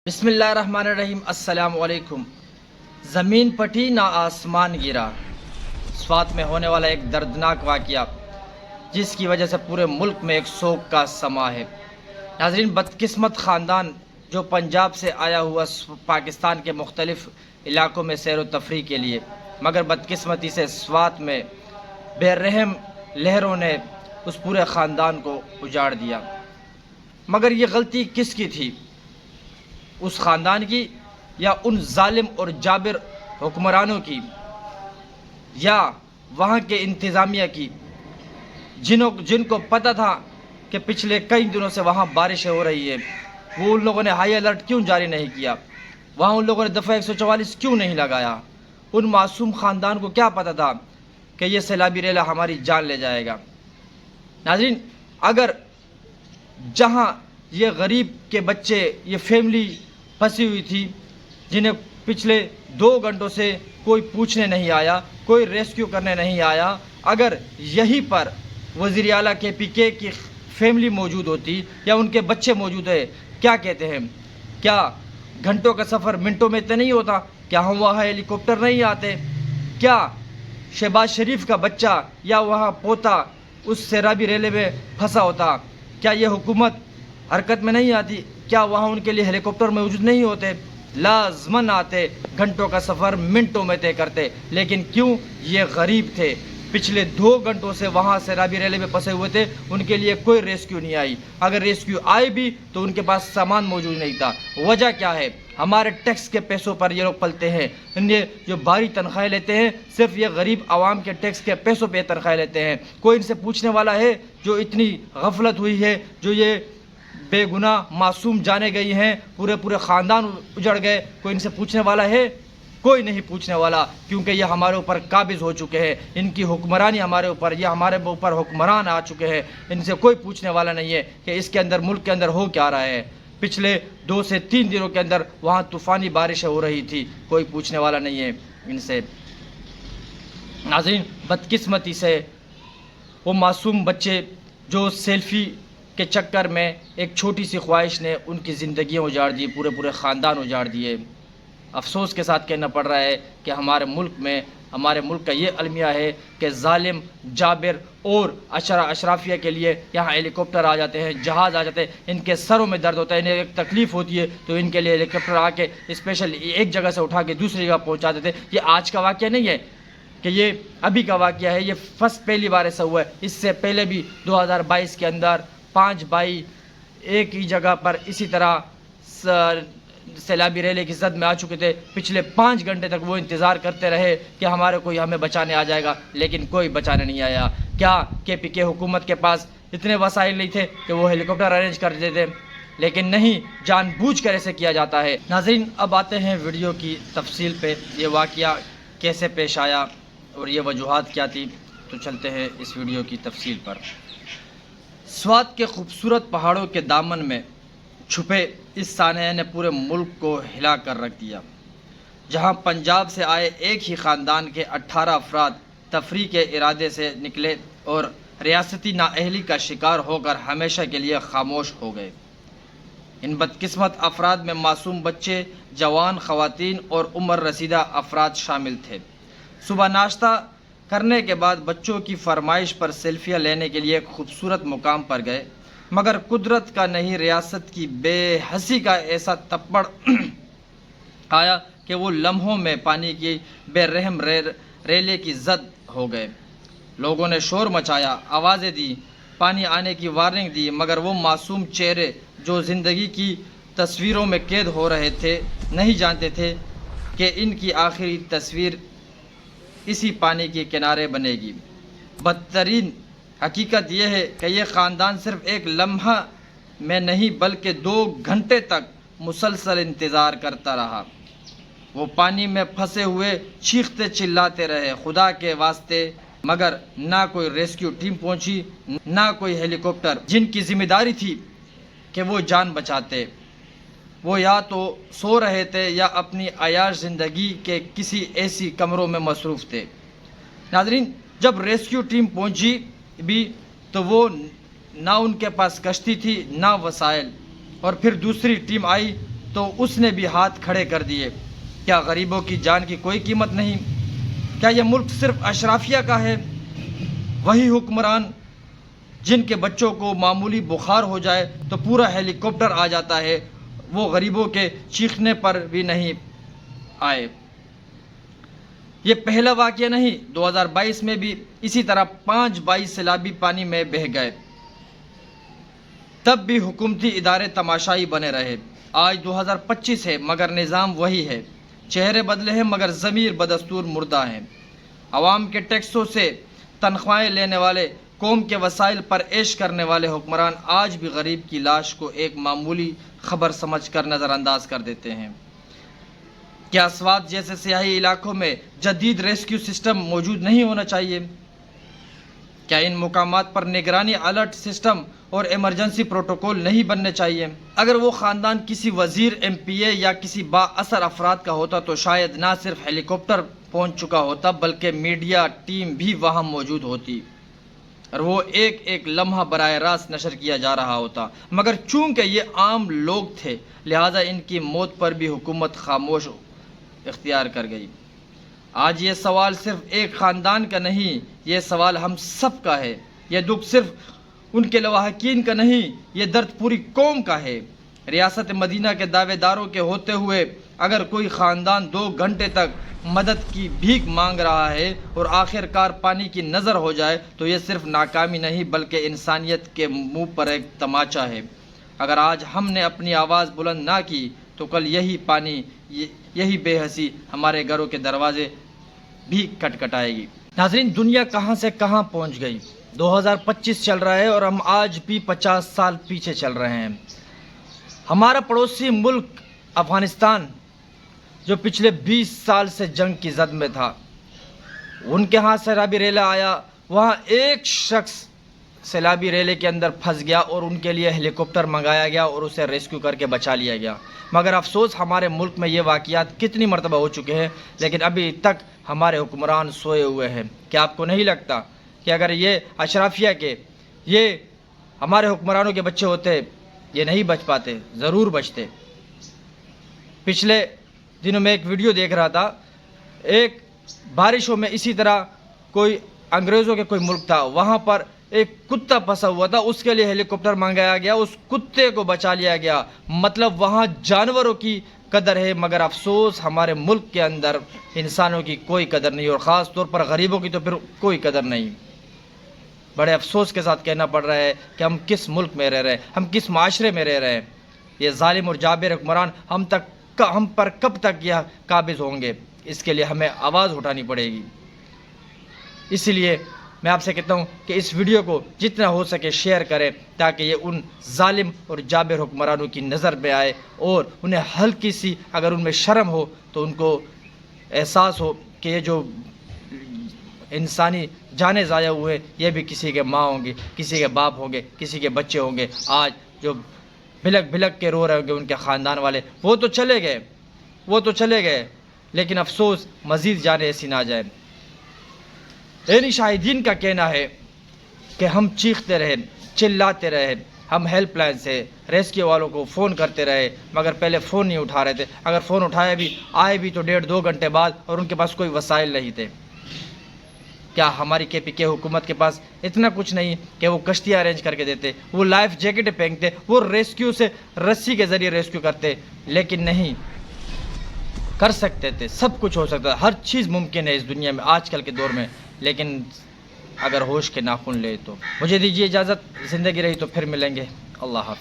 بسم اللہ الرحمن الرحیم۔ السلام علیکم۔ زمین پھٹی نہ آسمان گرا، سوات میں ہونے والا ایک دردناک واقعہ جس کی وجہ سے پورے ملک میں ایک سوگ کا سما ہے۔ ناظرین، بدقسمت خاندان جو پنجاب سے آیا ہوا پاکستان کے مختلف علاقوں میں سیر و تفریح کے لیے، مگر بدقسمتی سے سوات میں بے رحم لہروں نے اس پورے خاندان کو اجاڑ دیا۔ مگر یہ غلطی کس کی تھی؟ اس خاندان کی یا ان ظالم اور جابر حکمرانوں کی یا وہاں کے انتظامیہ کی، جن کو پتہ تھا کہ پچھلے کئی دنوں سے وہاں بارشیں ہو رہی ہے؟ وہ ان لوگوں نے ہائی الرٹ کیوں جاری نہیں کیا؟ وہاں ان لوگوں نے دفعہ 144 کیوں نہیں لگایا؟ ان معصوم خاندان کو کیا پتہ تھا کہ یہ سیلابی ریلا ہماری جان لے جائے گا؟ ناظرین، اگر جہاں یہ غریب کے بچے، یہ فیملی پھنسی ہوئی تھی جنہیں پچھلے 2 گھنٹوں سے کوئی پوچھنے نہیں آیا، کوئی ریسکیو کرنے نہیں آیا، اگر یہیں پر وزیر اعلیٰ KPK کی فیملی موجود ہوتی یا ان کے بچے موجود ہے، کیا کہتے ہیں؟ کیا گھنٹوں کا سفر منٹوں میں اتنا نہیں ہوتا؟ کیا ہم وہاں ہیلی کاپٹر نہیں آتے؟ کیا شہباز شریف کا بچہ یا وہاں پوتا اس سیلابی ریلے میں پھنسا ہوتا؟ کیا یہ حکومت حرکت میں نہیں آتی؟ کیا وہاں ان کے لیے ہیلی کاپٹر موجود نہیں ہوتے؟ لازماً آتے، گھنٹوں کا سفر منٹوں میں طے کرتے۔ لیکن کیوں؟ یہ غریب تھے، پچھلے 2 گھنٹوں سے وہاں سیلابی ریلے میں پھنسے ہوئے تھے، ان کے لیے کوئی ریسکیو نہیں آئی۔ اگر ریسکیو آئی بھی تو ان کے پاس سامان موجود نہیں تھا۔ وجہ کیا ہے؟ ہمارے ٹیکس کے پیسوں پر یہ لوگ پلتے ہیں۔ یہ جو بھاری تنخواہیں لیتے ہیں، صرف یہ غریب عوام کے ٹیکس کے پیسوں پہ تنخواہیں لیتے ہیں۔ کوئی ان سے پوچھنے والا ہے؟ جو اتنی غفلت ہوئی ہے، جو یہ بے گناہ معصوم جانے گئی ہیں، پورے خاندان اجڑ گئے، کوئی ان سے پوچھنے والا ہے؟ کوئی نہیں پوچھنے والا، کیونکہ یہ ہمارے اوپر قابض ہو چکے ہیں۔ ان کی حکمرانی ہمارے اوپر، یہ ہمارے اوپر حکمران آ چکے ہیں۔ ان سے کوئی پوچھنے والا نہیں ہے کہ اس کے اندر، ملک کے اندر ہو کیا رہا ہے۔ پچھلے 2 سے 3 دنوں کے اندر وہاں طوفانی بارشیں ہو رہی تھی، کوئی پوچھنے والا نہیں ہے ان سے۔ ناظرین، بدقسمتی سے وہ معصوم بچے جو سیلفی کے چکر میں ایک چھوٹی سی خواہش نے ان کی زندگیاں اجاڑ دی، پورے خاندان اجاڑ دیے۔ افسوس کے ساتھ کہنا پڑ رہا ہے کہ ہمارے ملک کا یہ المیہ ہے کہ ظالم جابر اور اشرافیہ کے لیے یہاں ہیلی کاپٹر آ جاتے ہیں، جہاز آ جاتے ہیں، ان کے سروں میں درد ہوتا ہے، انہیں ایک تکلیف ہوتی ہے تو ان کے لیے ہیلی کاپٹر آ کے اسپیشل ایک جگہ سے اٹھا کے دوسری جگہ پہنچا دیتے ہیں۔ یہ آج کا واقعہ نہیں ہے کہ یہ ابھی کا واقعہ ہے، یہ پہلی بار ایسا ہوا ہے۔ اس سے پہلے بھی 2022 کے اندر 5 بھائی ایک ہی جگہ پر اسی طرح سیلابی ریلے کی زد میں آ چکے تھے۔ پچھلے 5 گھنٹے تک وہ انتظار کرتے رہے کہ ہمیں بچانے آ جائے گا، لیکن کوئی بچانے نہیں آیا۔ کیا KPK حکومت کے پاس اتنے وسائل نہیں تھے کہ وہ ہیلی کاپٹر ارینج کر دیتے؟ لیکن نہیں، جان بوجھ کر ایسے کیا جاتا ہے۔ ناظرین، اب آتے ہیں ویڈیو کی تفصیل پہ، یہ واقعہ کیسے پیش آیا اور یہ وجوہات کیا تھی، تو چلتے ہیں اس ویڈیو کی تفصیل پر۔ سوات کے خوبصورت پہاڑوں کے دامن میں چھپے اس سانحے نے پورے ملک کو ہلا کر رکھ دیا، جہاں پنجاب سے آئے ایک ہی خاندان کے 18 افراد تفریح کے ارادے سے نکلے اور ریاستی نااہلی کا شکار ہو کر ہمیشہ کے لیے خاموش ہو گئے۔ ان بدقسمت افراد میں معصوم بچے، جوان خواتین اور عمر رسیدہ افراد شامل تھے۔ صبح ناشتہ کرنے کے بعد بچوں کی فرمائش پر سیلفیاں لینے کے لیے ایک خوبصورت مقام پر گئے، مگر قدرت کا نہیں، ریاست کی بے حسی کا ایسا تپڑ آیا کہ وہ لمحوں میں پانی کی بے رحم ریلے کی زد ہو گئے۔ لوگوں نے شور مچایا، آوازیں دی، پانی آنے کی وارننگ دی، مگر وہ معصوم چہرے جو زندگی کی تصویروں میں قید ہو رہے تھے، نہیں جانتے تھے کہ ان کی آخری تصویر اسی پانی کے کنارے بنے گی۔ بدترین حقیقت یہ ہے کہ یہ خاندان صرف ایک لمحہ میں نہیں بلکہ 2 گھنٹے تک مسلسل انتظار کرتا رہا۔ وہ پانی میں پھنسے ہوئے چیختے چلاتے رہے، خدا کے واسطے، مگر نہ کوئی ریسکیو ٹیم پہنچی، نہ کوئی ہیلی کاپٹر، جن کی ذمہ داری تھی کہ وہ جان بچاتے۔ وہ یا تو سو رہے تھے یا اپنی عیاش زندگی کے کسی ایسی کمروں میں مصروف تھے۔ ناظرین، جب ریسکیو ٹیم پہنچی بھی تو وہ نہ ان کے پاس کشتی تھی، نہ وسائل، اور پھر دوسری ٹیم آئی تو اس نے بھی ہاتھ کھڑے کر دیے۔ کیا غریبوں کی جان کی کوئی قیمت نہیں؟ کیا یہ ملک صرف اشرافیہ کا ہے؟ وہی حکمران جن کے بچوں کو معمولی بخار ہو جائے تو پورا ہیلی کاپٹر آ جاتا ہے، وہ غریبوں کے چیخنے پر بھی نہیں آئے۔ یہ پہلا واقعہ نہیں، 2022 میں بھی اسی طرح 5 سیلابی پانی میں بہہ گئے، تب بھی حکومتی ادارے تماشائی بنے رہے۔ آج 2025 ہے مگر نظام وہی ہے، چہرے بدلے ہیں مگر ضمیر بدستور مردہ ہیں۔ عوام کے ٹیکسوں سے تنخواہیں لینے والے، قوم کے وسائل پر عیش کرنے والے حکمران آج بھی غریب کی لاش کو ایک معمولی خبر سمجھ کر نظر انداز کر دیتے ہیں۔ کیا سوات جیسے سیاحی علاقوں میں جدید ریسکیو سسٹم موجود نہیں ہونا چاہیے؟ کیا ان مقامات پر نگرانی الرٹ سسٹم اور ایمرجنسی پروٹوکول نہیں بننے چاہیے؟ اگر وہ خاندان کسی وزیر، ایم پی اے یا کسی با اثر افراد کا ہوتا تو شاید نہ صرف ہیلی کاپٹر پہنچ چکا ہوتا بلکہ میڈیا ٹیم بھی وہاں موجود ہوتی اور وہ ایک ایک لمحہ براہ راست نشر کیا جا رہا ہوتا، مگر چونکہ یہ عام لوگ تھے لہٰذا ان کی موت پر بھی حکومت خاموش اختیار کر گئی۔ آج یہ سوال صرف ایک خاندان کا نہیں، یہ سوال ہم سب کا ہے۔ یہ دکھ صرف ان کے لواحقین کا نہیں، یہ درد پوری قوم کا ہے۔ ریاست مدینہ کے دعوے داروں کے ہوتے ہوئے اگر کوئی خاندان 2 گھنٹے تک مدد کی بھیک مانگ رہا ہے اور آخر کار پانی کی نظر ہو جائے تو یہ صرف ناکامی نہیں بلکہ انسانیت کے منہ پر ایک تماچا ہے۔ اگر آج ہم نے اپنی آواز بلند نہ کی تو کل یہی پانی، یہی بے حسی ہمارے گھروں کے دروازے بھی کھٹکھٹائے گی۔ ناظرین، دنیا کہاں سے کہاں پہنچ گئی۔ 2025 چل رہا ہے اور ہم آج بھی 50 سال پیچھے چل رہے ہیں۔ ہمارا پڑوسی ملک افغانستان جو پچھلے 20 سال سے جنگ کی زد میں تھا، ان کے ہاں سیلابی ریلا آیا، وہاں ایک شخص سیلابی ریلے کے اندر پھنس گیا اور ان کے لیے ہیلی کاپٹر منگایا گیا اور اسے ریسکیو کر کے بچا لیا گیا۔ مگر افسوس ہمارے ملک میں یہ واقعات کتنی مرتبہ ہو چکے ہیں لیکن ابھی تک ہمارے حکمران سوئے ہوئے ہیں۔ کیا آپ کو نہیں لگتا کہ اگر یہ اشرافیہ کے، یہ ہمارے حکمرانوں کے بچے ہوتے یہ نہیں بچ پاتے؟ ضرور بچتے۔ پچھلے دنوں میں ایک ویڈیو دیکھ رہا تھا، ایک بارشوں میں اسی طرح کوئی انگریزوں کے کوئی ملک تھا، وہاں پر ایک کتا پھنسا ہوا تھا، اس کے لیے ہیلی کاپٹر منگایا گیا، اس کتے کو بچا لیا گیا۔ مطلب وہاں جانوروں کی قدر ہے مگر افسوس ہمارے ملک کے اندر انسانوں کی کوئی قدر نہیں اور خاص طور پر غریبوں کی تو پھر کوئی قدر نہیں۔ بڑے افسوس کے ساتھ کہنا پڑ رہا ہے کہ ہم کس ملک میں رہ رہے ہیں، ہم کس معاشرے میں رہ رہے ہیں۔ یہ ظالم اور جابر حکمران ہم پر کب تک یہ قابض ہوں گے؟ اس کے لیے ہمیں آواز اٹھانی پڑے گی۔ اس لیے میں آپ سے کہتا ہوں کہ اس ویڈیو کو جتنا ہو سکے شیئر کریں تاکہ یہ ان ظالم اور جابر حکمرانوں کی نظر میں آئے اور انہیں ہلکی سی اگر ان میں شرم ہو تو ان کو احساس ہو کہ یہ جو انسانی جانیں ضائع ہوئے یہ بھی کسی کے ماں ہوں گے، کسی کے باپ ہوں گے، کسی کے بچے ہوں گے۔ آج جو بھلک بھلک کے رو رہے ہوں گے ان کے خاندان والے، وہ تو چلے گئے لیکن افسوس مزید جانیں ایسی نہ جائیں۔ یعنی شاہدین کا کہنا ہے کہ ہم چیختے رہے، چلاتے رہے، ہم ہیلپ لائن سے ریسکیو والوں کو فون کرتے رہے مگر پہلے فون نہیں اٹھا رہے تھے، اگر فون اٹھائے بھی آئے بھی تو 1.5-2 گھنٹے بعد اور ان کے پاس کوئی وسائل نہیں تھے۔ کیا ہماری KPK حکومت کے پاس اتنا کچھ نہیں کہ وہ کشتیاں ارینج کر کے دیتے، وہ لائف جیکٹ پہنتے، وہ ریسکیو سے رسی کے ذریعے ریسکیو کرتے؟ لیکن نہیں، کر سکتے تھے، سب کچھ ہو سکتا ہے، ہر چیز ممکن ہے اس دنیا میں آج کل کے دور میں، لیکن اگر ہوش کے ناخن لے تو۔ مجھے دیجیے اجازت، زندگی رہی تو پھر ملیں گے۔ اللہ حافظ۔